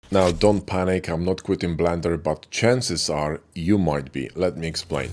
Now, don't panic, I'm not quitting Blender, but chances are you might be. Let me explain.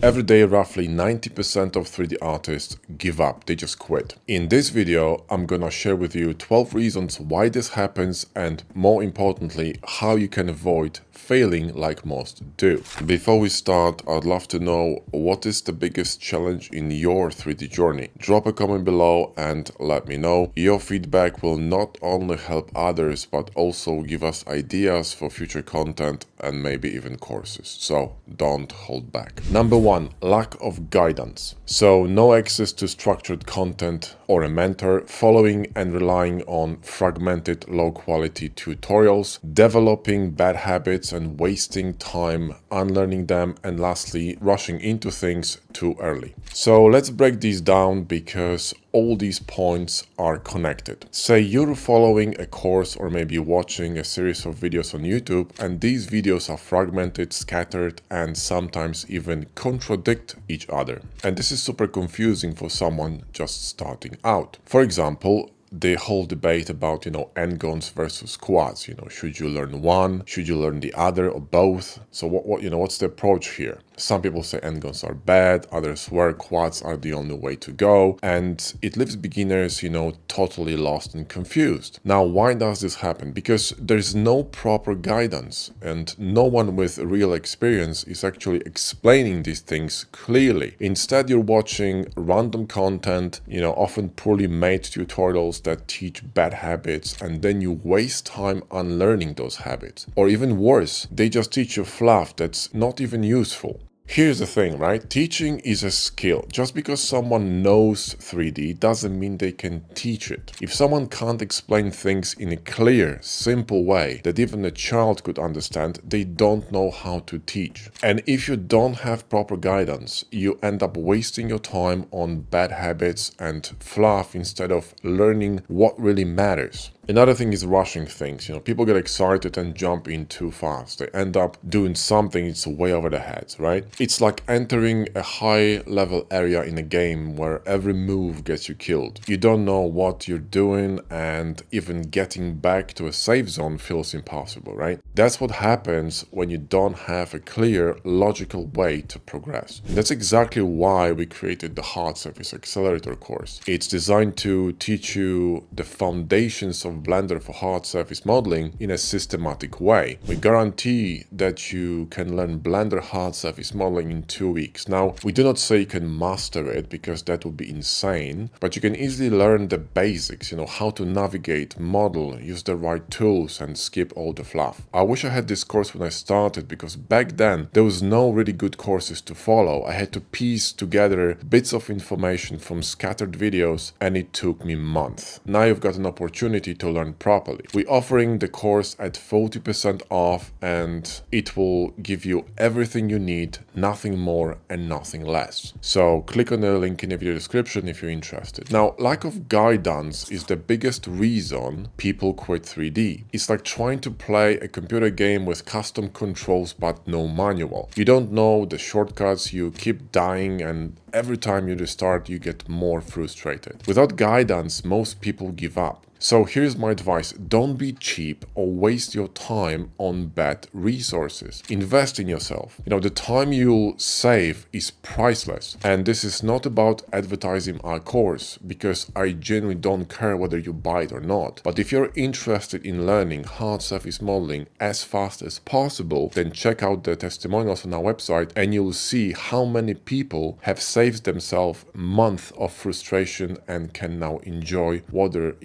Every day, roughly 90% of 3D artists give up, they just quit. In this video, I'm gonna share with you 12 reasons why this happens and, more importantly, how you can avoid failing like most do. Before we start, I'd love to know what is the biggest challenge in your 3D journey. Drop a comment below and let me know. Your feedback will not only help others, but also give us ideas for future content and maybe even courses. So don't hold back. Number one, lack of guidance. So no access to structured content or a mentor, following and relying on fragmented low quality tutorials, developing bad habits and wasting time unlearning them, and lastly, rushing into things too early. So let's break these down because all these points are connected. Say you're following a course or maybe watching a series of videos on YouTube, and these videos are fragmented, scattered, and sometimes even contradict each other. And this is super confusing for someone just starting out. For example, the whole debate about, endguns versus quads. Should you learn one? Should you learn the other, or both? So what's the approach here? Some people say endguns are bad, others swear quads are the only way to go, and it leaves beginners, totally lost and confused. Now, why does this happen? Because there's no proper guidance, and no one with real experience is actually explaining these things clearly. Instead, you're watching random content, often poorly made tutorials that teach bad habits, and then you waste time unlearning those habits. Or even worse, they just teach you fluff that's not even useful. Here's the thing, right? Teaching is a skill. Just because someone knows 3D doesn't mean they can teach it. If someone can't explain things in a clear, simple way that even a child could understand, they don't know how to teach. And if you don't have proper guidance, you end up wasting your time on bad habits and fluff instead of learning what really matters. Another thing is rushing things. People get excited and jump in too fast. They end up doing something it's way over their heads, right? It's like entering a high-level area in a game where every move gets you killed. You don't know what you're doing, and even getting back to a safe zone feels impossible, right? That's what happens when you don't have a clear, logical way to progress. That's exactly why we created the Hard Surface Accelerator course. It's designed to teach you the foundations of Blender for hard surface modeling in a systematic way. We guarantee that you can learn Blender hard surface modeling in 2 weeks. Now, we do not say you can master it because that would be insane, but you can easily learn the basics, how to navigate, model, use the right tools, and skip all the fluff. I wish I had this course when I started, because back then there was no really good courses to follow. I had to piece together bits of information from scattered videos, and it took me months. Now you've got an opportunity to learn properly. We're offering the course at 40% off, and it will give you everything you need, nothing more and nothing less. So click on the link in the video description if you're interested. Now, lack of guidance is the biggest reason people quit 3D. It's like trying to play a computer game with custom controls but no manual. You don't know the shortcuts, you keep dying, and every time you restart you get more frustrated. Without guidance, most people give up. So here's my advice: don't be cheap or waste your time on bad resources. Invest in yourself. The time you'll save is priceless. And this is not about advertising our course, because I genuinely don't care whether you buy it or not. But if you're interested in learning hard surface modeling as fast as possible, then check out the testimonials on our website and you'll see how many people have saved themselves months of frustration and can now enjoy what they're,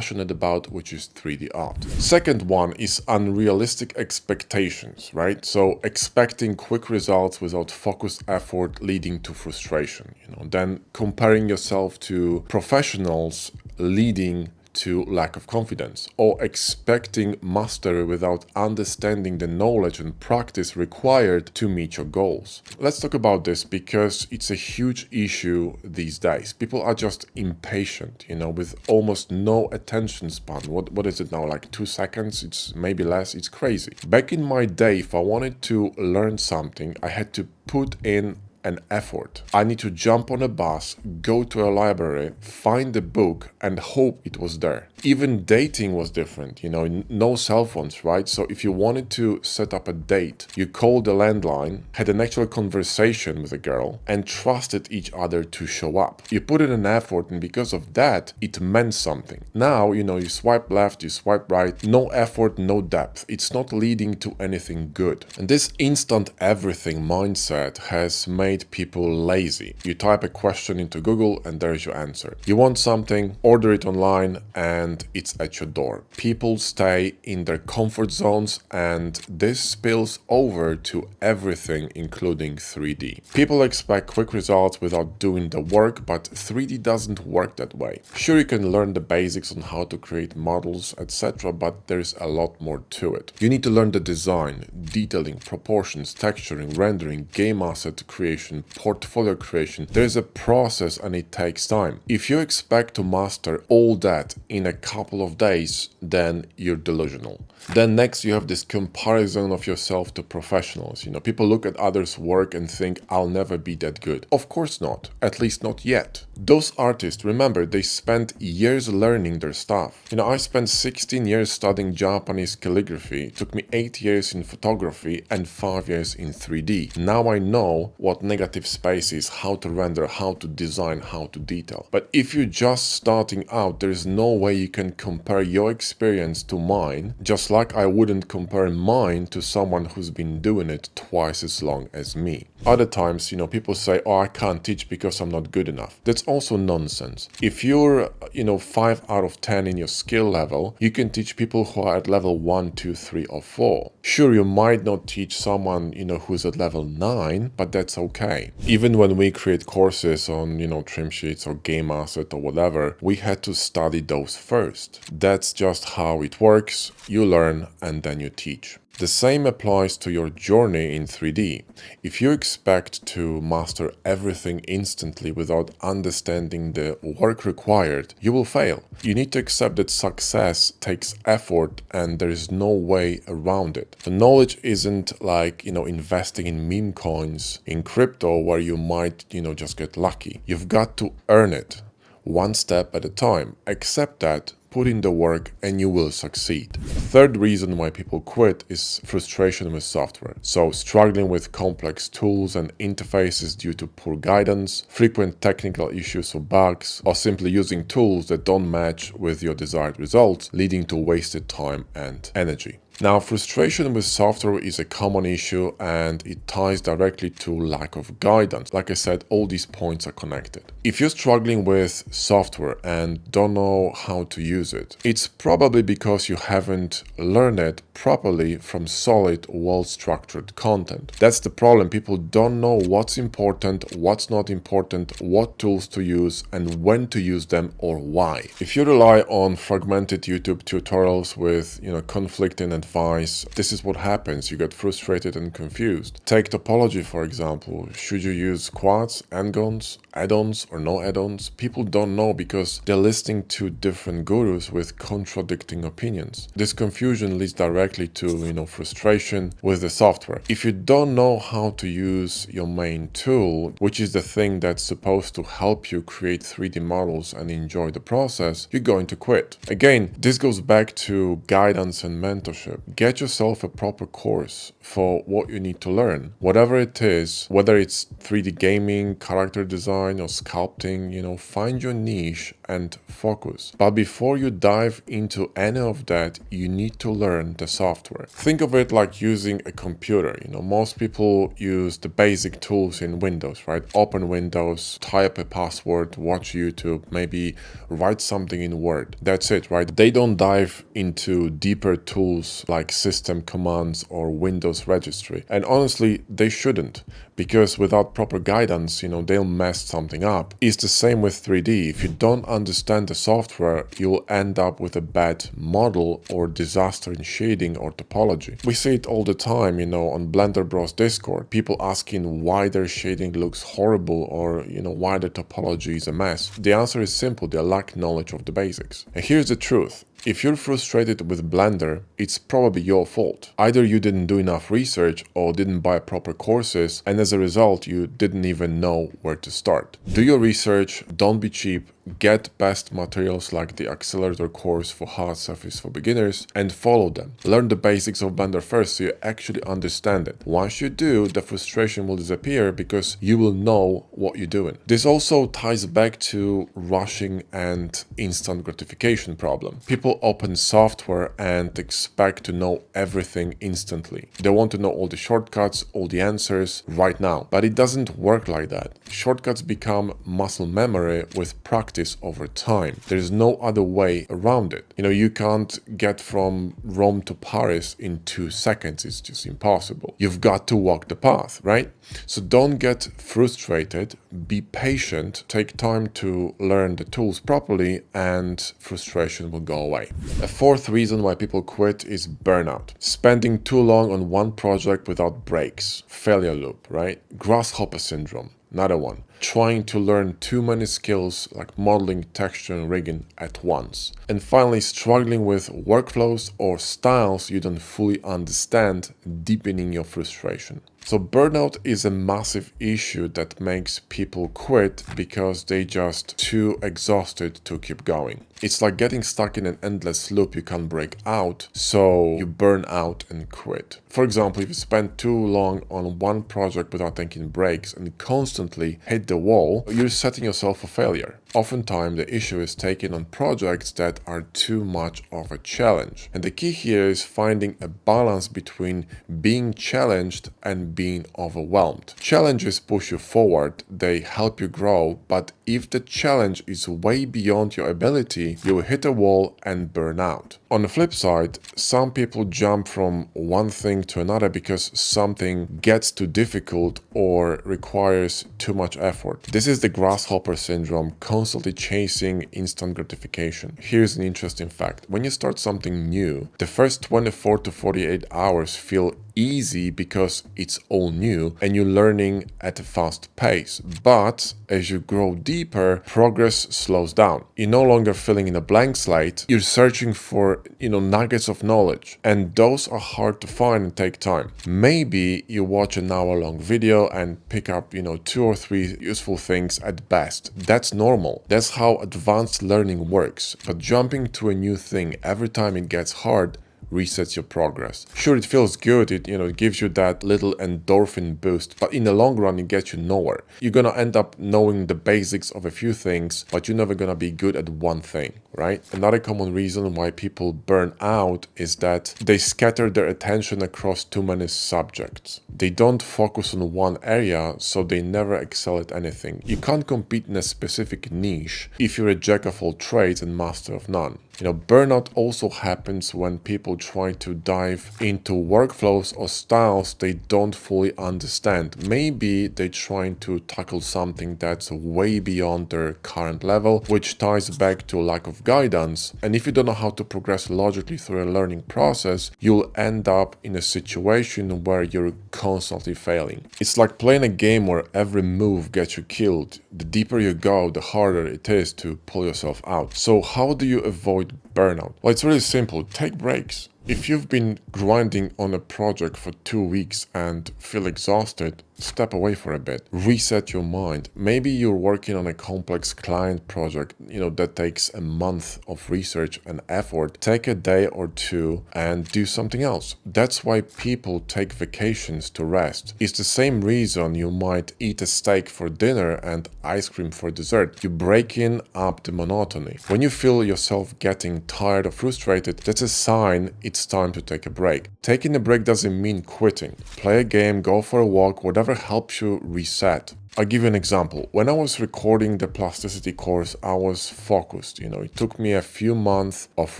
passionate about, which is 3D art. Second one is unrealistic expectations, right? So expecting quick results without focused effort, leading to frustration. Then comparing yourself to professionals, leading to lack of confidence, or expecting mastery without understanding the knowledge and practice required to meet your goals. Let's talk about this because it's a huge issue these days. People are just impatient, with almost no attention span. What is it now, like 2 seconds? It's maybe less. It's crazy. Back in my day, if I wanted to learn something, I had to put in and effort. I need to jump on a bus, go to a library, find a book, and hope it was there. Even dating was different, no cell phones, right? So if you wanted to set up a date, you called the landline, had an actual conversation with a girl, and trusted each other to show up. You put in an effort, and because of that, it meant something. Now, you swipe left, you swipe right, no effort, no depth. It's not leading to anything good. And this instant everything mindset has made people lazy. You type a question into Google and there's your answer. You want something, order it online, and it's at your door. People stay in their comfort zones, and this spills over to everything, including 3D. People expect quick results without doing the work, but 3D doesn't work that way. Sure, you can learn the basics on how to create models, etc., but there's a lot more to it. You need to learn the design, detailing, proportions, texturing, rendering, game asset creation, portfolio creation. There's a process and it takes time. If you expect to master all that in a couple of days, then you're delusional. Then next you have this comparison of yourself to professionals. People look at others' work and think, I'll never be that good. Of course not, at least not yet. Those artists, remember, they spent years learning their stuff. I spent 16 years studying Japanese calligraphy. It took me 8 years in photography and 5 years in 3D. Now I know what negative space is, how to render, how to design, how to detail. But if you're just starting out, there's no way you can compare your experience to mine, just like I wouldn't compare mine to someone who's been doing it twice as long as me. Other times, people say, oh, I can't teach because I'm not good enough. That's also nonsense. If you're, 5 out of 10 in your skill level, you can teach people who are at level 1, 2, 3, or 4. Sure, you might not teach someone, who's at level 9, but that's okay. Even when we create courses on, trim sheets or game asset or whatever, we had to study those first. That's just how it works. You learn and then you teach. The same applies to your journey in 3D. If you expect to master everything instantly without understanding the work required, you will fail. You need to accept that success takes effort and there is no way around it. The knowledge isn't like, investing in meme coins in crypto where you might, just get lucky. You've got to earn it, one step at a time. Accept that. Put in the work and you will succeed. Third reason why people quit is frustration with software. So struggling with complex tools and interfaces due to poor guidance, frequent technical issues or bugs, or simply using tools that don't match with your desired results, leading to wasted time and energy. Now, frustration with software is a common issue and it ties directly to lack of guidance. Like I said, all these points are connected. If you're struggling with software and don't know how to use it, it's probably because you haven't learned it properly from solid, well-structured content. That's the problem. People don't know what's important, what's not important, what tools to use, and when to use them or why. If you rely on fragmented YouTube tutorials with, conflicting advice, this is what happens. You get frustrated and confused. Take topology, for example. Should you use quads, n-gons, add-ons, or no add-ons? People don't know because they're listening to different gurus with contradicting opinions. This confusion leads directly to, frustration with the software. If you don't know how to use your main tool, which is the thing that's supposed to help you create 3D models and enjoy the process, you're going to quit. Again, this goes back to guidance and mentorship. Get yourself a proper course for what you need to learn. Whatever it is, whether it's 3D gaming, character design, or sculpting, find your niche and focus. But before you dive into any of that, you need to learn the software. Think of it like using a computer. Most people use the basic tools in Windows, right? Open Windows, type a password, watch YouTube, maybe write something in Word. That's it, right? They don't dive into deeper tools like system commands or Windows registry. And honestly, they shouldn't, because without proper guidance, they'll mess something up. It's the same with 3D. If you don't understand the software, you'll end up with a bad model or disaster in shading or topology. We see it all the time, on Blender Bros Discord. People asking why their shading looks horrible or, why the topology is a mess. The answer is simple. They lack knowledge of the basics. And here's the truth. If you're frustrated with Blender, it's probably your fault. Either you didn't do enough research or didn't buy proper courses, and as a result, you didn't even know where to start. Do your research, don't be cheap, get best materials like the Accelerator course for hard surface for beginners, and follow them. Learn the basics of Blender first so you actually understand it. Once you do, the frustration will disappear because you will know what you're doing. This also ties back to rushing and instant gratification problem. People open software and expect to know everything instantly. They want to know all the shortcuts, all the answers right now. But it doesn't work like that. Shortcuts become muscle memory with practice over time. There's no other way around it. You can't get from Rome to Paris in 2 seconds. It's just impossible. You've got to walk the path, right? So don't get frustrated. Be patient. Take time to learn the tools properly and frustration will go away. A fourth reason why people quit is burnout. Spending too long on one project without breaks. Failure loop, right? Grasshopper syndrome. Another one. Trying to learn too many skills like modeling, texture, and rigging at once. And finally, struggling with workflows or styles you don't fully understand, deepening your frustration. So burnout is a massive issue that makes people quit because they just too exhausted to keep going. It's like getting stuck in an endless loop you can't break out, so you burn out and quit. For example, if you spend too long on one project without taking breaks and constantly hit the wall, you're setting yourself for failure. Oftentimes, the issue is taking on projects that are too much of a challenge. And the key here is finding a balance between being challenged and being overwhelmed. Challenges push you forward, they help you grow, but if the challenge is way beyond your ability, you will hit a wall and burn out. On the flip side, some people jump from one thing to another because something gets too difficult or requires too much effort. This is the grasshopper syndrome, constantly chasing instant gratification. Here's an interesting fact. When you start something new, the first 24 to 48 hours feel easy because it's all new and you're learning at a fast pace. But as you grow deeper, progress slows down. You're no longer filling in a blank slate. You're searching for, nuggets of knowledge. And those are hard to find and take time. Maybe you watch an hour-long video and pick up, 2 or 3 useful things at best. That's normal. That's how advanced learning works. But jumping to a new thing every time it gets hard resets your progress. Sure, it feels good, it gives you that little endorphin boost, but in the long run, it gets you nowhere. You're gonna end up knowing the basics of a few things, but you're never gonna be good at one thing, right? Another common reason why people burn out is that they scatter their attention across too many subjects. They don't focus on one area, so they never excel at anything. You can't compete in a specific niche if you're a jack of all trades and master of none. Burnout also happens when people try to dive into workflows or styles they don't fully understand. Maybe they're trying to tackle something that's way beyond their current level, which ties back to lack of guidance. And if you don't know how to progress logically through a learning process, you'll end up in a situation where you're constantly failing. It's like playing a game where every move gets you killed. The deeper you go, the harder it is to pull yourself out. So how do you avoid burnout? Well, it's really simple. Take breaks. If you've been grinding on a project for 2 weeks and feel exhausted, step away for a bit. Reset your mind. Maybe you're working on a complex client project, that takes a month of research and effort. Take a day or two and do something else. That's why people take vacations to rest. It's the same reason you might eat a steak for dinner and ice cream for dessert. You're breaking up the monotony. When you feel yourself getting tired or frustrated, that's a sign it's time to take a break. Taking a break doesn't mean quitting. Play a game, go for a walk, whatever helps you reset. I'll give you an example. When I was recording the plasticity course, I was focused. It took me a few months of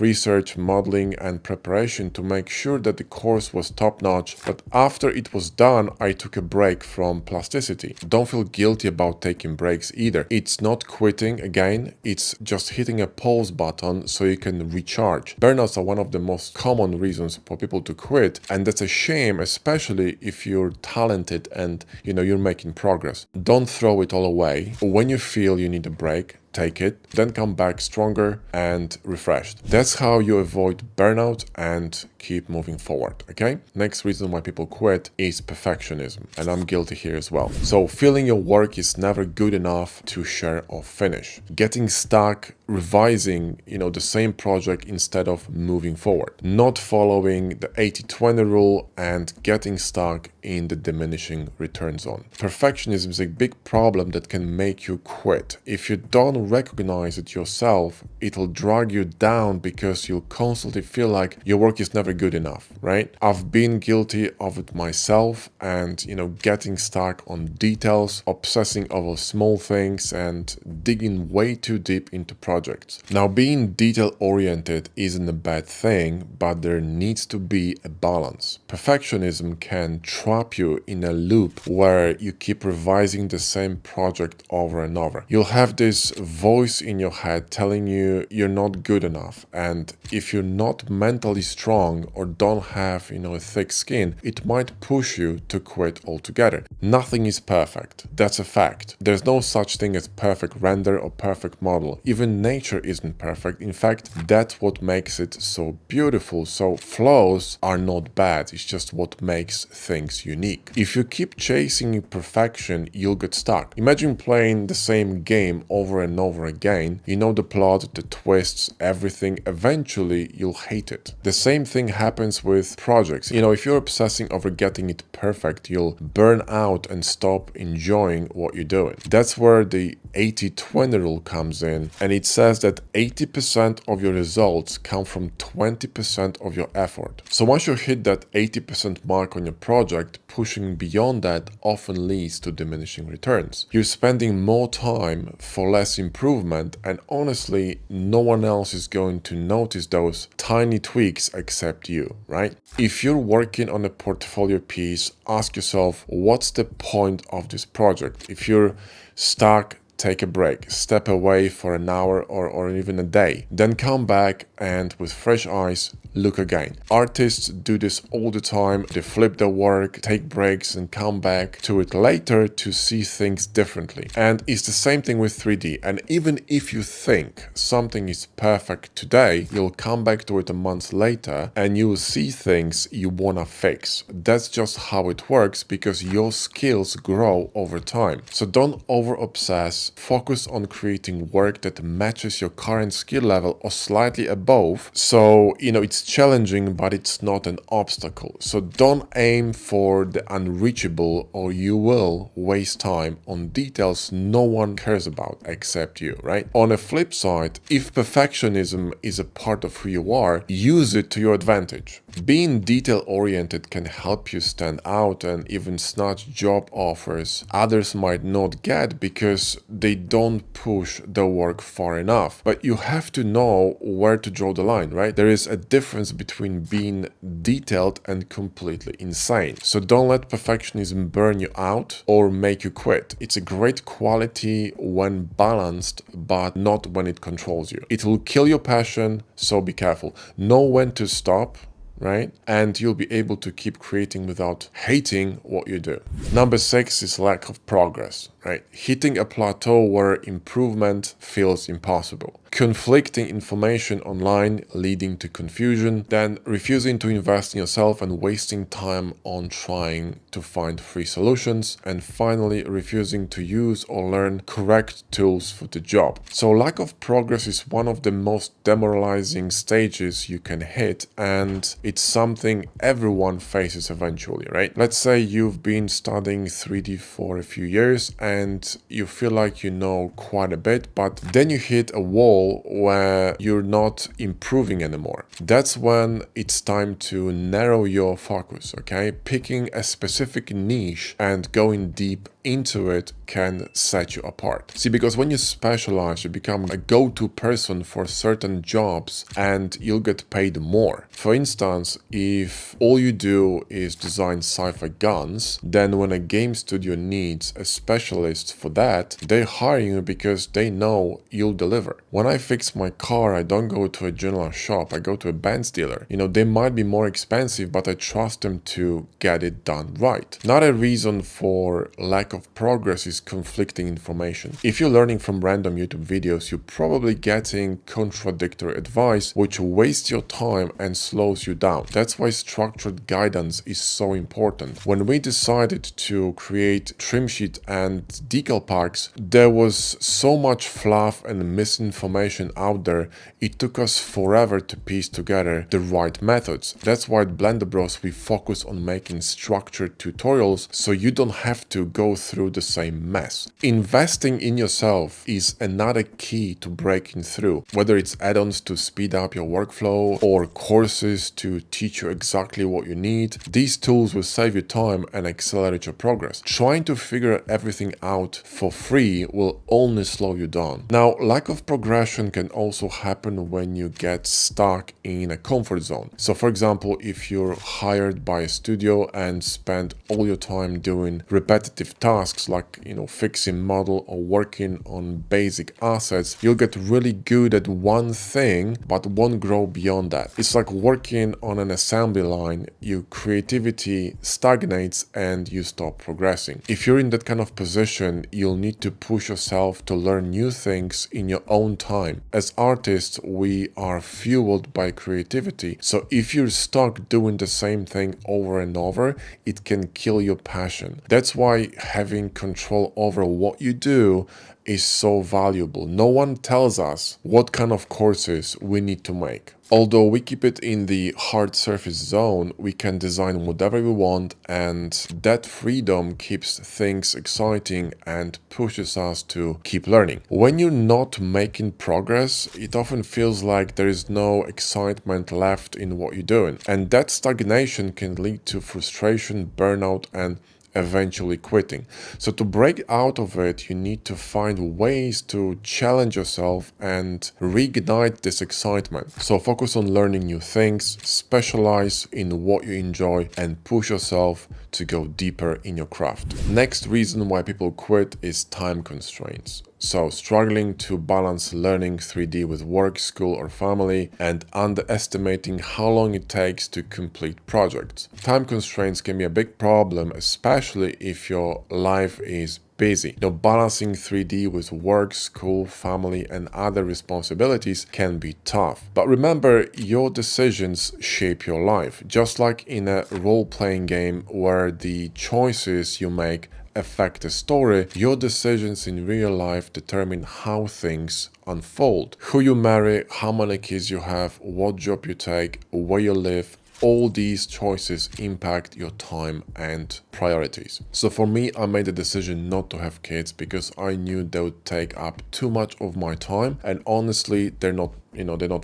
research, modeling, and preparation to make sure that the course was top-notch. But after it was done, I took a break from plasticity. Don't feel guilty about taking breaks either. It's not quitting again, it's just hitting a pause button so you can recharge. Burnouts are one of the most common reasons for people to quit, and that's a shame, especially if you're talented and you're making progress. Don't throw it all away. When you feel you need a break, take it, then come back stronger and refreshed. That's how you avoid burnout and keep moving forward, okay? Next reason why people quit is perfectionism, and I'm guilty here as well. So feeling your work is never good enough to share or finish. Getting stuck revising, the same project instead of moving forward. Not following the 80-20 rule and getting stuck in the diminishing return zone. Perfectionism is a big problem that can make you quit. If you don't recognize it yourself, it'll drag you down because you'll constantly feel like your work is never good enough, right? I've been guilty of it myself and, getting stuck on details, obsessing over small things and digging way too deep into projects. Now, being detail-oriented isn't a bad thing, but there needs to be a balance. Perfectionism can trap you in a loop where you keep revising the same project over and over. You'll have this voice in your head telling you you're not good enough, and if you're not mentally strong or don't have, a thick skin, it might push you to quit altogether. Nothing is perfect. That's a fact. There's no such thing as perfect render or perfect model. Even nature isn't perfect. In fact, that's what makes it so beautiful. So flaws are not bad. It's just what makes things unique. If you keep chasing perfection, you'll get stuck. Imagine playing the same game over and over again. You know the plot, the twists, everything. Eventually, you'll hate it. The same thing happens with projects. If you're obsessing over getting it perfect, you'll burn out and stop enjoying what you're doing. That's where the 80-20 rule comes in, and it says that 80% of your results come from 20% of your effort. So once you hit that 80% mark on your project, pushing beyond that often leads to diminishing returns. You're spending more time for less improvement, and honestly, no one else is going to notice those tiny tweaks except you, right? If you're working on a portfolio piece, ask yourself, what's the point of this project? If you're stuck, take a break, step away for an hour or even a day, then come back and with fresh eyes, look again. Artists do this all the time. They flip their work, take breaks and come back to it later to see things differently. And it's the same thing with 3D. And even if you think something is perfect today, you'll come back to it a month later and you will see things you wanna fix. That's just how it works because your skills grow over time. So don't over-obsess. Focus on creating work that matches your current skill level or slightly above. So, it's challenging, but it's not an obstacle. So don't aim for the unreachable or you will waste time on details no one cares about except you, right? On a flip side, if perfectionism is a part of who you are, use it to your advantage. Being detail-oriented can help you stand out and even snatch job offers others might not get because they don't push the work far enough. But you have to know where to draw the line, right? There is a difference between being detailed and completely insane. So don't let perfectionism burn you out or make you quit. It's a great quality when balanced, but not when it controls you. It will kill your passion, so be careful. Know when to stop, right? And you'll be able to keep creating without hating what you do. Number 6 is lack of progress, right? Hitting a plateau where improvement feels impossible. Conflicting information online leading to confusion, then refusing to invest in yourself and wasting time on trying to find free solutions, and finally refusing to use or learn correct tools for the job. So lack of progress is one of the most demoralizing stages you can hit, and it's something everyone faces eventually, right? Let's say you've been studying 3D for a few years and you feel like you know quite a bit, but then you hit a wall where you're not improving anymore. That's when it's time to narrow your focus, okay? Picking a specific niche and going deep into it can set you apart. See, because when you specialize, you become a go-to person for certain jobs and you'll get paid more. For instance, if all you do is design sci-fi guns, then when a game studio needs a specialist specialists for that, they hire you because they know you'll deliver. When I fix my car, I don't go to a general shop, I go to a Benz dealer. They might be more expensive, but I trust them to get it done right. Not a reason for lack of progress is conflicting information. If you're learning from random YouTube videos, you're probably getting contradictory advice, which wastes your time and slows you down. That's why structured guidance is so important. When we decided to create trim sheet and decal packs, there was so much fluff and misinformation out there, it took us forever to piece together the right methods. That's why at Blender Bros we focus on making structured tutorials so you don't have to go through the same mess. Investing in yourself is another key to breaking through, whether it's add-ons to speed up your workflow or courses to teach you exactly what you need. These tools will save you time and accelerate your progress. Trying to figure everything out for free will only slow you down. Now, lack of progression can also happen when you get stuck in a comfort zone. So for example, if you're hired by a studio and spend all your time doing repetitive tasks like, fixing model or working on basic assets, you'll get really good at one thing, but won't grow beyond that. It's like working on an assembly line. Your creativity stagnates and you stop progressing. If you're in that kind of position, you'll need to push yourself to learn new things in your own time. As artists, we are fueled by creativity. So if you're stuck doing the same thing over and over, it can kill your passion. That's why having control over what you do is so valuable. No one tells us what kind of courses we need to make. Although we keep it in the hard surface zone, we can design whatever we want, and that freedom keeps things exciting and pushes us to keep learning. When you're not making progress, it often feels like there is no excitement left in what you're doing, and that stagnation can lead to frustration, burnout, and eventually quitting. So to break out of it, you need to find ways to challenge yourself and reignite this excitement. So focus on learning new things, specialize in what you enjoy, and push yourself to go deeper in your craft. Next reason why people quit is time constraints. So struggling to balance learning 3D with work, school, or family, and underestimating how long it takes to complete projects. Time constraints can be a big problem, especially if your life is busy. Balancing 3D with work, school, family, and other responsibilities can be tough. But remember, your decisions shape your life. Just like in a role-playing game where the choices you make affect the story, your decisions in real life determine how things unfold. Who you marry, how many kids you have, what job you take, where you live, all these choices impact your time and priorities. So for me, I made the decision not to have kids because I knew they would take up too much of my time, and honestly, they're not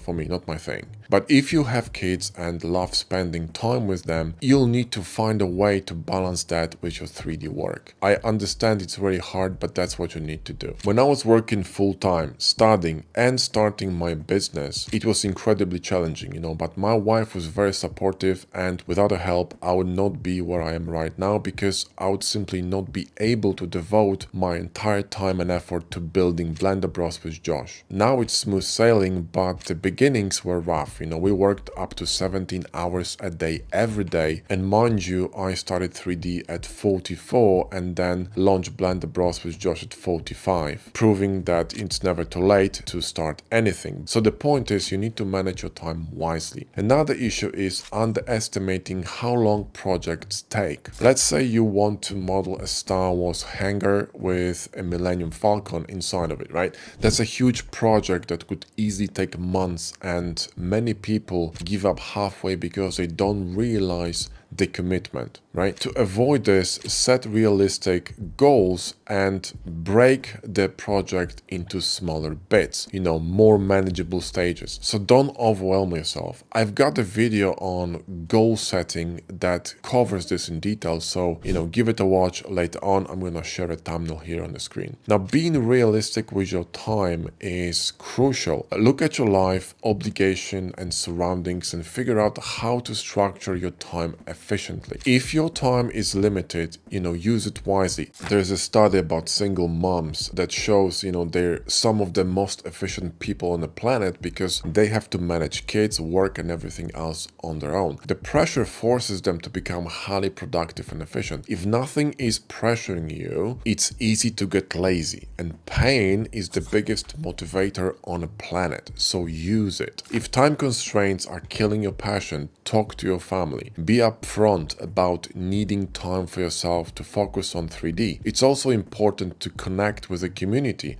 for me, not my thing. But if you have kids and love spending time with them, you'll need to find a way to balance that with your 3D work. I understand it's very hard, but that's what you need to do. When I was working full-time, studying and starting my business, it was incredibly challenging, but my wife was very supportive, and without her help, I would not be where I am right now because I would simply not be able to devote my entire time and effort to building Blender Bros with Josh. Now it's smooth sailing, but the beginnings were rough. We worked up to 17 hours a day every day, and mind you, I started 3D at 44 and then launched Blender Bros with Josh at 45, proving that it's never too late to start anything. So the point is, you need to manage your time wisely. Another issue is underestimating how long projects take. Let's say you want to model a Star Wars hangar with a Millennium Falcon inside of it, right? That's a huge project that could easily take months, and many people give up halfway because they don't realize the commitment, right? To avoid this, set realistic goals and break the project into smaller bits, more manageable stages. So don't overwhelm yourself. I've got a video on goal setting that covers this in detail, so give it a watch later on. I'm gonna share a thumbnail here on the screen. Now, being realistic with your time is crucial. Look at your life, obligation, and surroundings and figure out how to structure your time effectively. efficiently. If your time is limited, use it wisely. There's a study about single moms that shows, they're some of the most efficient people on the planet because they have to manage kids, work, and everything else on their own. The pressure forces them to become highly productive and efficient. If nothing is pressuring you, it's easy to get lazy, and pain is the biggest motivator on a planet, so use it. If time constraints are killing your passion, talk to your family. Be upfront about needing time for yourself to focus on 3D. It's also important to connect with the community.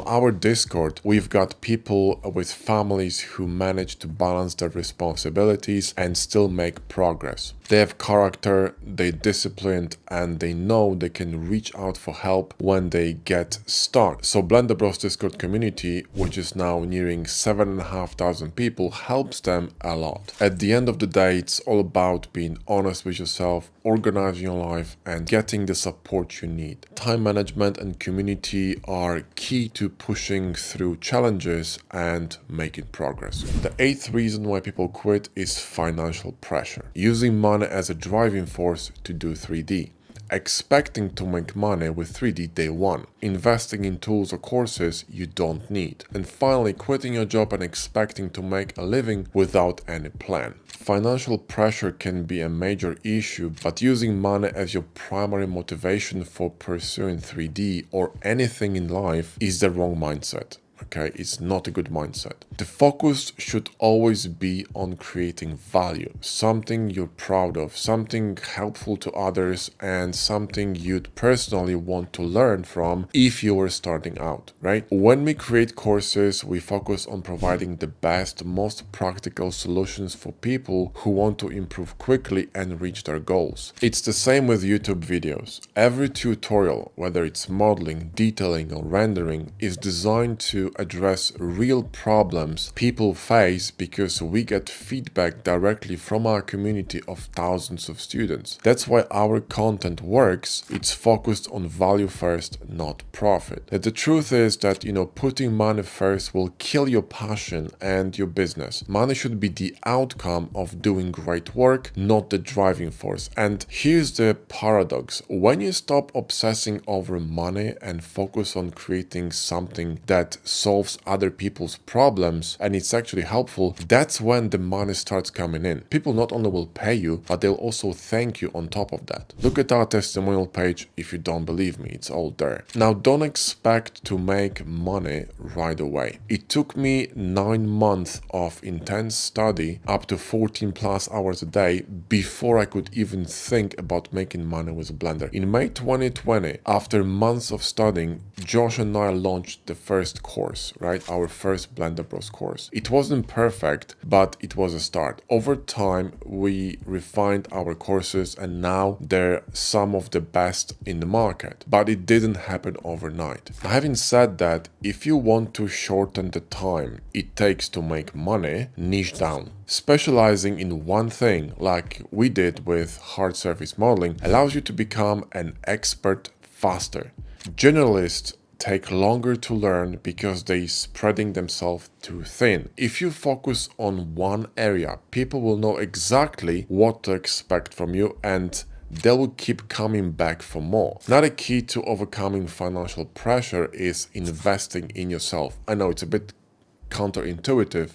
Our Discord, we've got people with families who manage to balance their responsibilities and still make progress. They have character, they're disciplined, and they know they can reach out for help when they get stuck. So Blender Bros Discord community, which is now nearing 7,500 people, helps them a lot. At the end of the day, it's all about being honest with yourself, organizing your life, and getting the support you need. Time management and community are key to pushing through challenges and making progress. The 8th reason why people quit is financial pressure. Using money as a driving force to do 3D. Expecting to make money with 3D day one, investing in tools or courses you don't need, and finally quitting your job and expecting to make a living without any plan. Financial pressure can be a major issue, but using money as your primary motivation for pursuing 3D or anything in life is the wrong mindset. Okay, it's not a good mindset. The focus should always be on creating value, something you're proud of, something helpful to others, and something you'd personally want to learn from if you were starting out, right? When we create courses, we focus on providing the best, most practical solutions for people who want to improve quickly and reach their goals. It's the same with YouTube videos. Every tutorial, whether it's modeling, detailing, or rendering, is designed to address real problems people face because we get feedback directly from our community of thousands of students. That's why our content works. It's focused on value first, not profit. And the truth is that, putting money first will kill your passion and your business. Money should be the outcome of doing great work, not the driving force. And here's the paradox. When you stop obsessing over money and focus on creating something that solves other people's problems and it's actually helpful, that's when the money starts coming in. People not only will pay you, but they'll also thank you on top of that. Look at our testimonial page if you don't believe me, it's all there. Now, don't expect to make money right away. It took me 9 months of intense study, up to 14 plus hours a day, before I could even think about making money with Blender. In May 2020, after months of studying, Josh and I launched the first course, right? Our first Blender Bros course. It wasn't perfect, but it was a start. Over time, we refined our courses and now they're some of the best in the market. But it didn't happen overnight. Having said that, if you want to shorten the time it takes to make money, niche down. Specializing in one thing, like we did with hard surface modeling, allows you to become an expert faster. Generalists take longer to learn because they're spreading themselves too thin. If you focus on one area, people will know exactly what to expect from you and they will keep coming back for more. Another key to overcoming financial pressure is investing in yourself. I know it's a bit counterintuitive,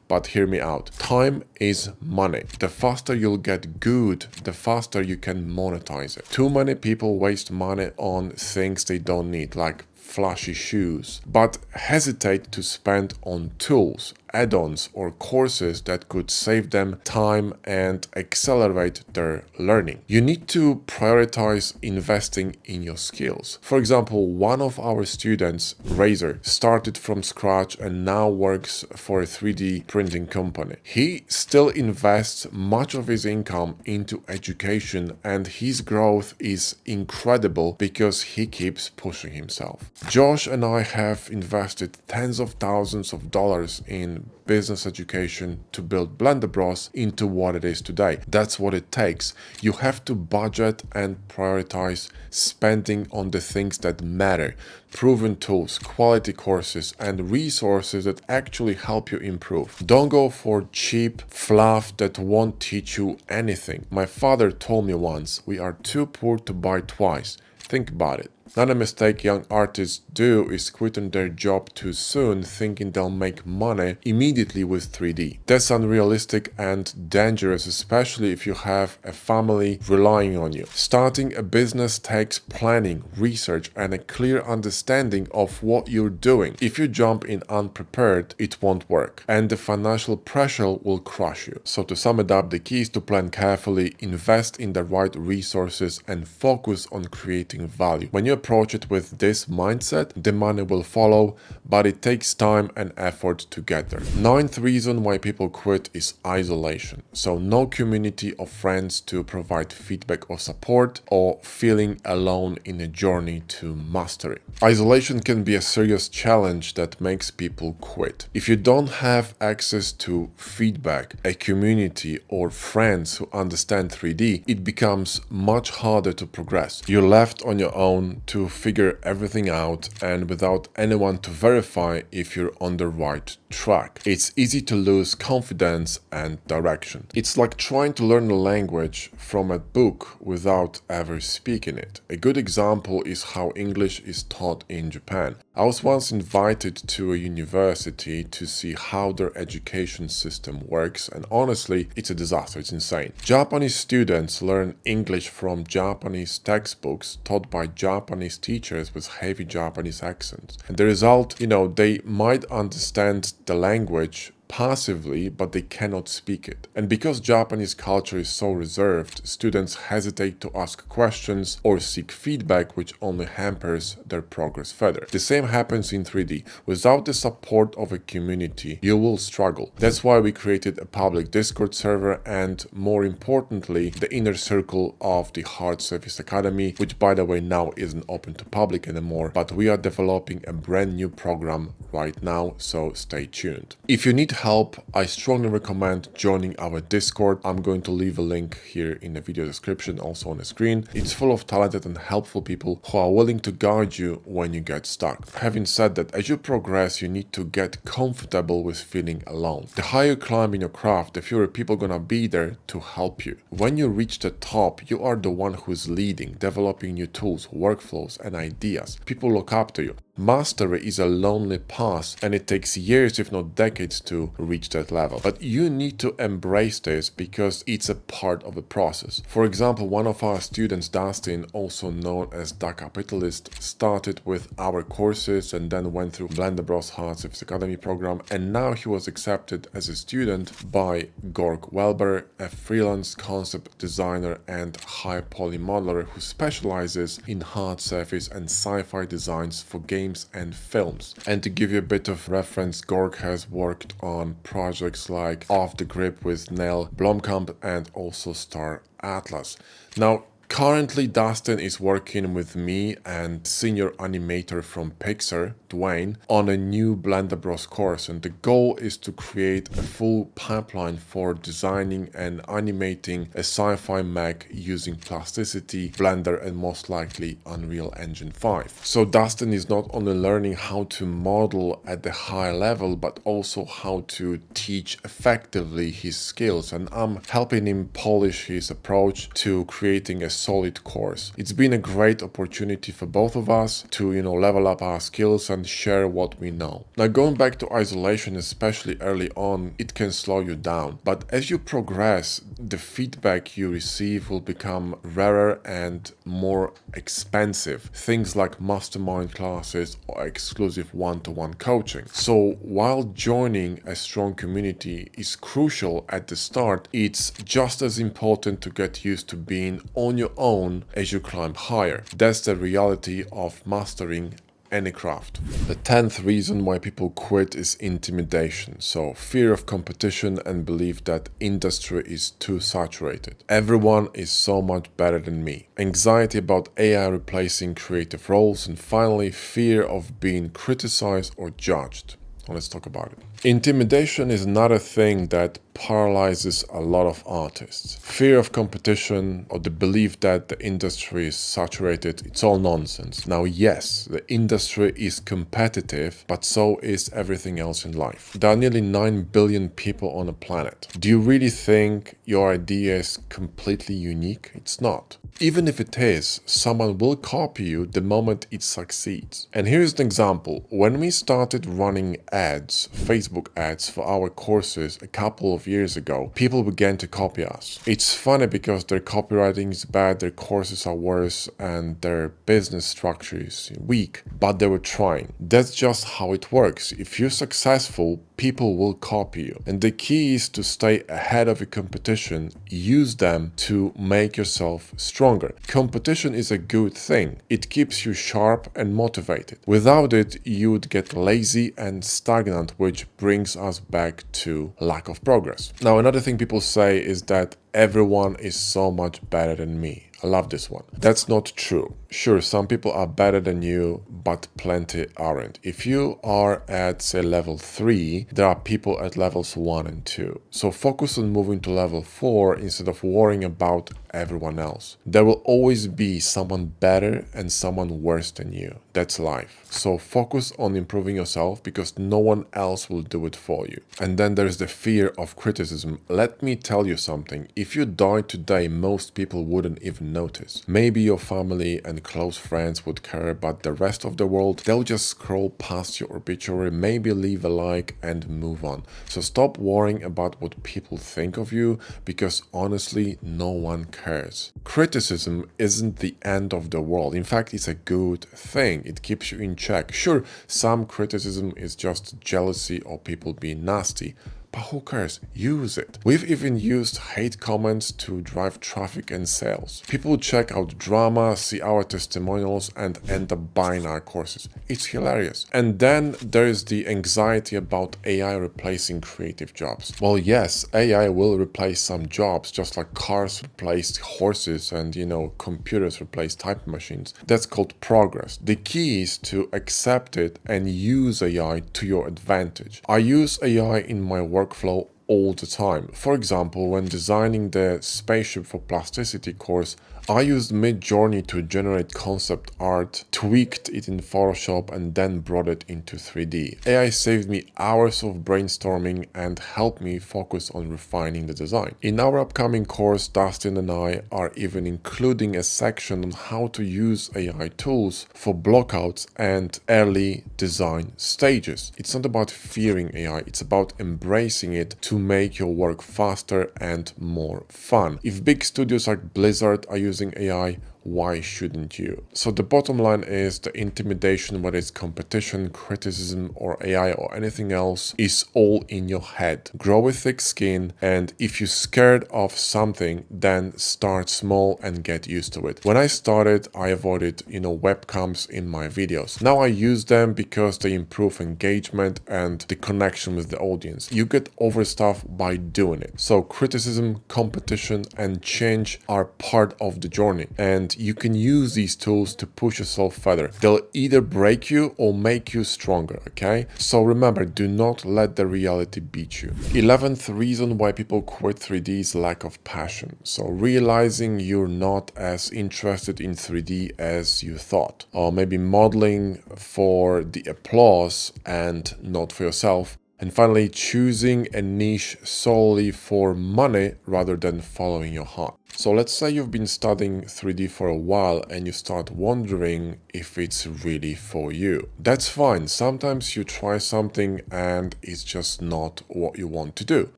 but hear me out. Time is money. The faster you'll get good, the faster you can monetize it. Too many people waste money on things they don't need, like flashy shoes, but hesitate to spend on tools, add-ons, or courses that could save them time and accelerate their learning. You need to prioritize investing in your skills. For example, one of our students, Razor, started from scratch and now works for a 3D printing company. He still invests much of his income into education and his growth is incredible because he keeps pushing himself. Josh and I have invested tens of thousands of dollars in business education to build Blender Bros into what it is today. That's what it takes. You have to budget and prioritize spending on the things that matter. Proven tools, quality courses, and resources that actually help you improve. Don't go for cheap fluff that won't teach you anything. My father told me once, we are too poor to buy twice. Think about it. Another mistake young artists do is quitting their job too soon, thinking they'll make money immediately with 3D. That's unrealistic and dangerous, especially if you have a family relying on you. Starting a business takes planning, research, and a clear understanding of what you're doing. If you jump in unprepared, it won't work, and the financial pressure will crush you. So to sum it up, the key is to plan carefully, invest in the right resources, and focus on creating value. When you approach it with this mindset, the money will follow, but it takes time and effort to get there. Ninth reason why people quit is isolation. So no community of friends to provide feedback or support, or feeling alone in a journey to mastery. Isolation can be a serious challenge that makes people quit. If you don't have access to feedback, a community, or friends who understand 3D, it becomes much harder to progress. You're left on your own to figure everything out and without anyone to verify if you're on the right track. It's easy to lose confidence and direction. It's like trying to learn a language from a book without ever speaking it. A good example is how English is taught in Japan. I was once invited to a university to see how their education system works, and honestly, it's a disaster. It's insane. Japanese students learn English from Japanese textbooks taught by Japanese teachers with heavy Japanese accents. And the result, they might understand the language passively, but they cannot speak it. And because Japanese culture is so reserved, students hesitate to ask questions or seek feedback, which only hampers their progress further. The same happens in 3D. Without the support of a community, you will struggle. That's why we created a public Discord server and, more importantly, the inner circle of the Hard Surface Academy, which by the way now isn't open to public anymore, but we are developing a brand new program right now, so stay tuned. If you need help, I strongly recommend joining our Discord. I'm going to leave a link here in the video description, also on the screen. It's full of talented and helpful people who are willing to guide you when you get stuck. Having said that, as you progress, you need to get comfortable with feeling alone. The higher you climb in your craft, the fewer people gonna be there to help you. When you reach the top, you are the one who's leading, developing new tools, workflows, and ideas. People look up to you. Mastery is a lonely path, and it takes years if not decades to reach that level. But you need to embrace this because it's a part of the process. For example, one of our students, Dustin, also known as the Capitalist, started with our courses and then went through Blender Bros Hard Surface Academy program, and now he was accepted as a student by Gorg Welber, a freelance concept designer and high poly modeler who specializes in hard surface and sci-fi designs for games and films. And to give you a bit of reference, Gorg has worked on projects like Off the Grip with Neil Blomkamp and also Star Atlas. Now, currently, Dustin is working with me and senior animator from Pixar, Dwayne, on a new Blender Bros course, and the goal is to create a full pipeline for designing and animating a sci-fi mech using plasticity, Blender, and most likely Unreal Engine 5. So Dustin is not only learning how to model at the high level, but also how to teach effectively his skills, and I'm helping him polish his approach to creating a solid course. It's been a great opportunity for both of us to, level up our skills and share what we know. Now, going back to isolation, especially early on, it can slow you down. But as you progress, the feedback you receive will become rarer and more expensive. Things like mastermind classes or exclusive one-to-one coaching. So while joining a strong community is crucial at the start, it's just as important to get used to being on your own as you climb higher. That's the reality of mastering any craft. The 10th reason why people quit is intimidation. So fear of competition and belief that industry is too saturated. Everyone is so much better than me. Anxiety about AI replacing creative roles, and finally fear of being criticized or judged. Let's talk about it. Intimidation is another thing that paralyzes a lot of artists. Fear of competition or the belief that the industry is saturated, it's all nonsense. Now, yes, the industry is competitive, but so is everything else in life. There are nearly 9 billion people on the planet. Do you really think your idea is completely unique? It's not. Even if it is, someone will copy you the moment it succeeds. And here's an example. When we started running ads, Facebook ads for our courses a couple of years ago, people began to copy us. It's funny because their copywriting is bad, their courses are worse, and their business structure is weak, but they were trying. That's just how it works. If you're successful, people will copy you. And the key is to stay ahead of your competition, use them to make yourself stronger. Competition is a good thing. It keeps you sharp and motivated. Without it, you would get lazy and stagnant, which brings us back to lack of progress. Now, another thing people say is that everyone is so much better than me. I love this one. That's not true. Sure, some people are better than you, but plenty aren't. If you are at, say, level 3, there are people at levels 1 and 2. So focus on moving to level 4 instead of worrying about everyone else. There will always be someone better and someone worse than you. That's life. So focus on improving yourself because no one else will do it for you. And then there's the fear of criticism. Let me tell you something. If you died today, most people wouldn't even notice. Maybe your family and close friends would care, but the rest of the world, they'll just scroll past your obituary, maybe leave a like and move on. So stop worrying about what people think of you because honestly, no one cares. Criticism isn't the end of the world. In fact, it's a good thing. It keeps you in check. Sure, some criticism is just jealousy or people being nasty. But who cares? Use it. We've even used hate comments to drive traffic and sales. People check out drama, see our testimonials, and end up buying our courses. It's hilarious. And then there is the anxiety about AI replacing creative jobs. Well, yes, AI will replace some jobs, just like cars replaced horses and, computers replace typing machines. That's called progress. The key is to accept it and use AI to your advantage. I use AI in my workflow all the time. For example, when designing the Spaceship for Plasticity course, I used Midjourney to generate concept art, tweaked it in Photoshop, and then brought it into 3D. AI saved me hours of brainstorming and helped me focus on refining the design. In our upcoming course, Dustin and I are even including a section on how to use AI tools for blockouts and early design stages. It's not about fearing AI, it's about embracing it to make your work faster and more fun. If big studios like Blizzard are using AI, why shouldn't you? So the bottom line is the intimidation, whether it's competition, criticism, or AI or anything else, is all in your head. Grow with thick skin, and if you're scared of something, then start small and get used to it. When I started, I avoided, webcams in my videos. Now I use them because they improve engagement and the connection with the audience. You get over stuff by doing it. So criticism, competition, and change are part of the journey, and you can use these tools to push yourself further. They'll either break you or make you stronger, okay? So remember, do not let the reality beat you. 11th reason why people quit 3D is lack of passion. So realizing you're not as interested in 3D as you thought, or maybe modeling for the applause and not for yourself. And finally, choosing a niche solely for money rather than following your heart. So let's say you've been studying 3D for a while and you start wondering if it's really for you. That's fine. Sometimes you try something and it's just not what you want to do.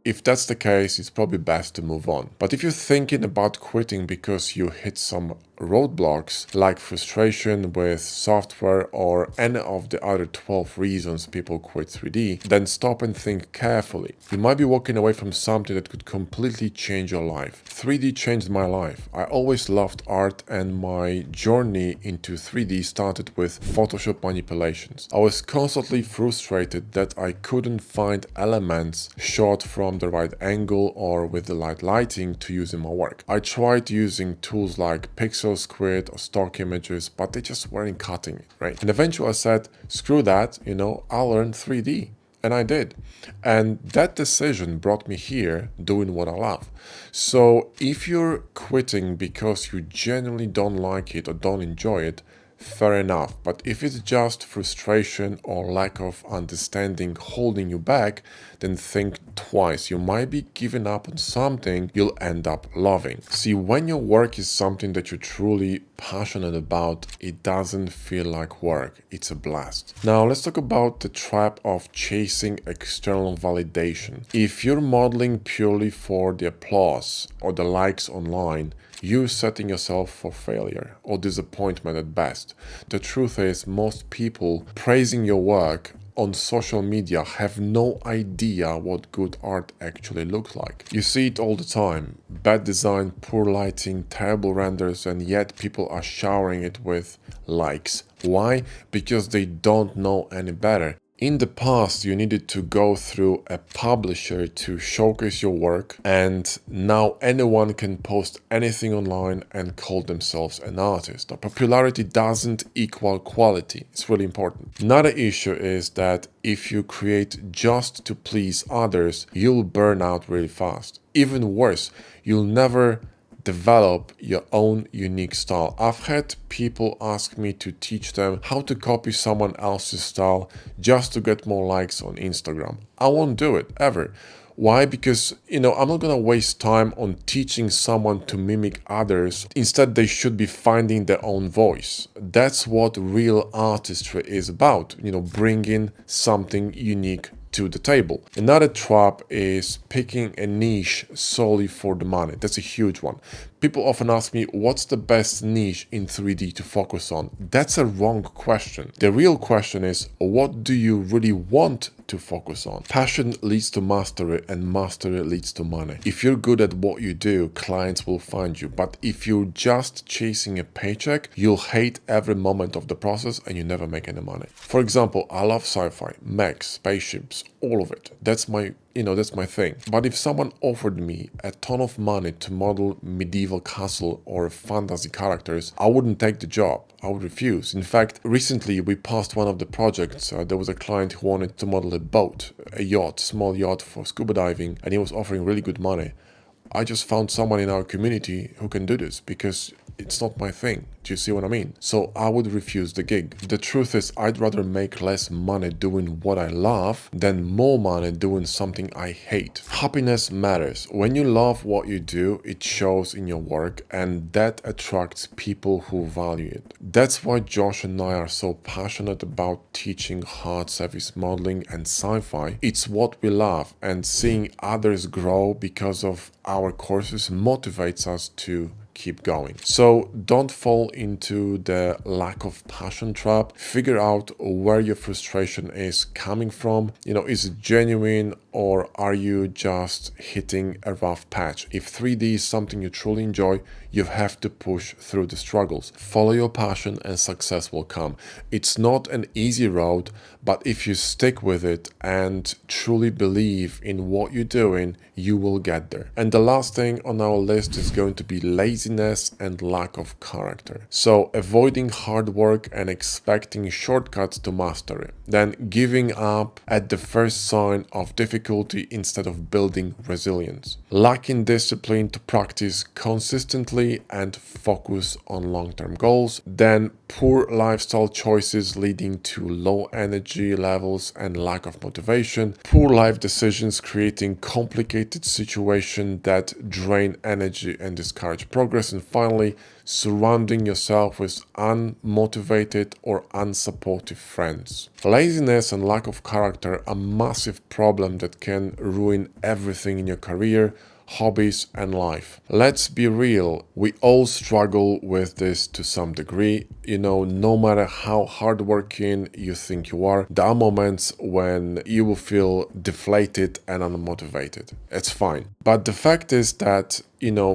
If that's the case, it's probably best to move on. But if you're thinking about quitting because you hit some roadblocks like frustration with software or any of the other 12 reasons people quit 3D, then stop and think carefully. You might be walking away from something that could completely change your life. 3D changed changed my life. I always loved art, and my journey into 3D started with Photoshop manipulations. I was constantly frustrated that I couldn't find elements shot from the right angle or with the right lighting to use in my work. I tried using tools like Pixel Squid or stock images, but they just weren't cutting it, right? And eventually I said, screw that, I'll learn 3D. And I did. And that decision brought me here doing what I love. So if you're quitting because you genuinely don't like it or don't enjoy it, fair enough. But if it's just frustration or lack of understanding holding you back, then think twice. You might be giving up on something you'll end up loving. See, when your work is something that you're truly passionate about, it doesn't feel like work. It's a blast. Now, let's talk about the trap of chasing external validation. If you're modeling purely for the applause or the likes online, you're setting yourself for failure or disappointment at best. The truth is, most people praising your work on social media have no idea what good art actually looks like. You see it all the time. Bad design, poor lighting, terrible renders, and yet people are showering it with likes. Why? Because they don't know any better. In the past, you needed to go through a publisher to showcase your work, and now anyone can post anything online and call themselves an artist. Now, popularity doesn't equal quality. It's really important. Another issue is that if you create just to please others, you'll burn out really fast. Even worse, you'll never develop your own unique style. I've had people ask me to teach them how to copy someone else's style just to get more likes on Instagram. I won't do it ever. Why? Because, I'm not going to waste time on teaching someone to mimic others. Instead, they should be finding their own voice. That's what real artistry is about, bringing something unique to the table. Another trap is picking a niche solely for the money. That's a huge one. People often ask me, what's the best niche in 3D to focus on? That's a wrong question. The real question is, what do you really want to focus on? Passion leads to mastery, and mastery leads to money. If you're good at what you do, clients will find you. But if you're just chasing a paycheck, you'll hate every moment of the process and you never make any money. For example, I love sci-fi, mechs, spaceships, all of it. That's my thing. But if someone offered me a ton of money to model medieval castle or fantasy characters, I wouldn't take the job. I would refuse. In fact, recently we passed one of the projects. There was a client who wanted to model a boat, a yacht, small yacht for scuba diving, and he was offering really good money. I just found someone in our community who can do this because it's not my thing. Do you see what I mean? So I would refuse the gig. The truth is, I'd rather make less money doing what I love than more money doing something I hate. Happiness matters. When you love what you do, it shows in your work, and that attracts people who value it. That's why Josh and I are so passionate about teaching hard service modeling and sci-fi. It's what we love, and seeing others grow because of our courses motivates us to keep going. So don't fall into the lack of passion trap. Figure out where your frustration is coming from. Is it genuine, or are you just hitting a rough patch? If 3D is something you truly enjoy, you have to push through the struggles. Follow your passion and success will come. It's not an easy road, but if you stick with it and truly believe in what you're doing, you will get there. And the last thing on our list is going to be laziness and lack of character. So avoiding hard work and expecting shortcuts to mastery. Then giving up at the first sign of difficulty instead of building resilience. Lacking discipline to practice consistently and focus on long-term goals. Then poor lifestyle choices leading to low energy levels and lack of motivation. Poor life decisions creating complicated situations that drain energy and discourage progress. And finally, surrounding yourself with unmotivated or unsupportive friends. Laziness and lack of character are a massive problem that can ruin everything in your career, hobbies, and life. Let's be real, we all struggle with this to some degree. No matter how hardworking you think you are, there are moments when you will feel deflated and unmotivated. It's fine. But the fact is that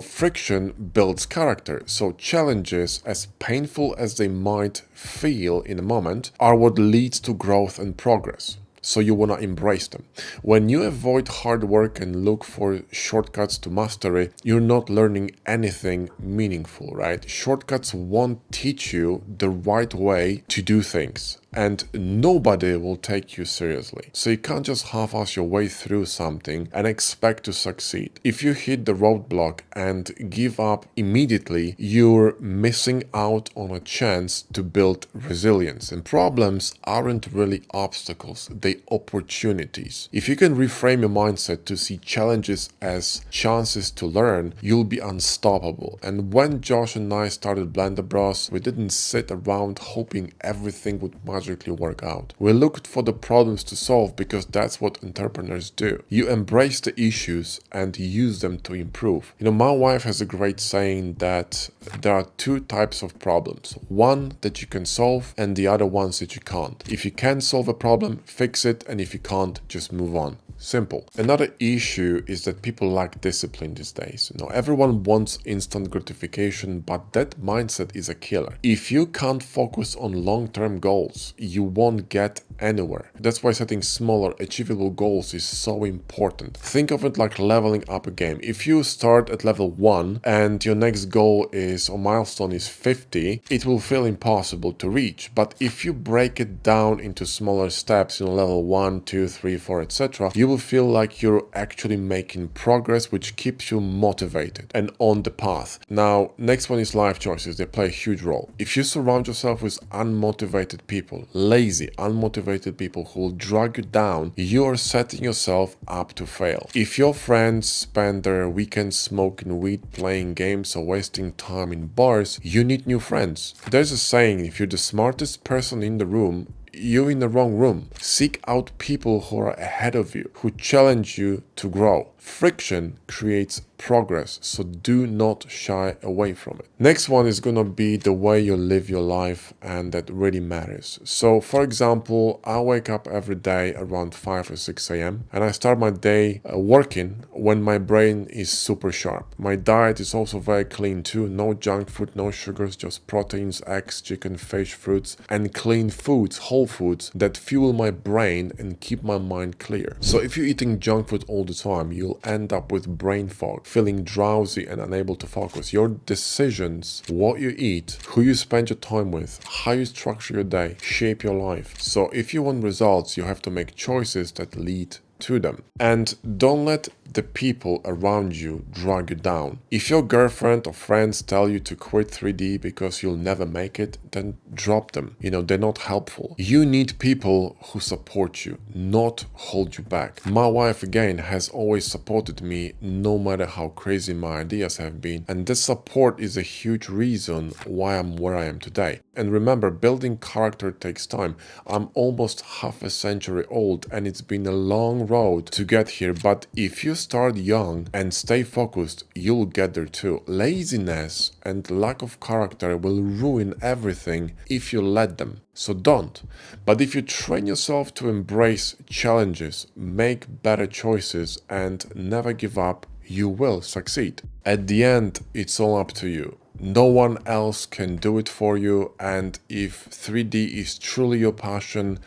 friction builds character. So challenges, as painful as they might feel in a moment, are what leads to growth and progress. So you want to embrace them. When you avoid hard work and look for shortcuts to mastery, you're not learning anything meaningful, right? Shortcuts won't teach you the right way to do things, and nobody will take you seriously. So you can't just half-ass your way through something and expect to succeed. If you hit the roadblock and give up immediately, you're missing out on a chance to build resilience. And problems aren't really obstacles, they opportunities. If you can reframe your mindset to see challenges as chances to learn, you'll be unstoppable. And when Josh and I started Blender Bros, we didn't sit around hoping everything would magically work out. We looked for the problems to solve because that's what entrepreneurs do. You embrace the issues and use them to improve. My wife has a great saying that there are two types of problems. One that you can solve and the other ones that you can't. If you can solve a problem, fix it, and if you can't, just move on. Simple. Another issue is that people lack discipline these days. Everyone wants instant gratification, but that mindset is a killer. If you can't focus on long-term goals, you won't get anywhere. That's why setting smaller, achievable goals is so important. Think of it like leveling up a game. If you start at level 1 and your next goal is, or milestone is 50, it will feel impossible to reach. But if you break it down into smaller steps, level 1, 2, 3, 4, etc., you will feel like you're actually making progress, which keeps you motivated and on the path. Now, next one is life choices. They play a huge role. If you surround yourself with unmotivated people, lazy, unmotivated people who will drag you down, you are setting yourself up to fail. If your friends spend their weekends smoking weed, playing games, or wasting time in bars, you need new friends. There's a saying, if you're the smartest person in the room, you're in the wrong room. Seek out people who are ahead of you, who challenge you to grow. Friction creates progress, so do not shy away from it. Next one is gonna be the way you live your life, and that really matters. So for example, I wake up every day around 5 or 6 a.m. and I start my day working when my brain is super sharp. My diet is also very clean too. No junk food, no sugars, just proteins, eggs, chicken, fish, fruits, and clean foods, whole foods that fuel my brain and keep my mind clear. So if you're eating junk food all the time, you'll end up with brain fog, feeling drowsy and unable to focus. Your decisions, what you eat, who you spend your time with, how you structure your day, shape your life. So if you want results, you have to make choices that lead to them. And don't let the people around you drag you down. If your girlfriend or friends tell you to quit 3D because you'll never make it, then drop them. They're not helpful. You need people who support you, not hold you back. My wife, again, has always supported me no matter how crazy my ideas have been. And this support is a huge reason why I'm where I am today. And remember, building character takes time. I'm almost half a century old and it's been a long road to get here. But if you start young and stay focused, you'll get there too. Laziness and lack of character will ruin everything if you let them. So don't. But if you train yourself to embrace challenges, make better choices, and never give up, you will succeed. At the end, it's all up to you. No one else can do it for you, and if 3D is truly your passion,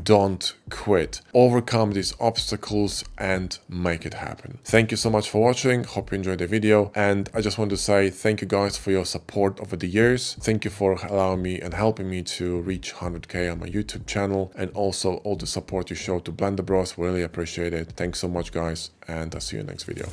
don't quit. Overcome these obstacles and make it happen. Thank you so much for watching. Hope you enjoyed the video, and I just want to say thank you guys for your support over the years. Thank you for allowing me and helping me to reach 100k on my YouTube channel, and also all the support you showed to Blender Bros. Really appreciate it. Thanks so much guys, and I'll see you in the next video.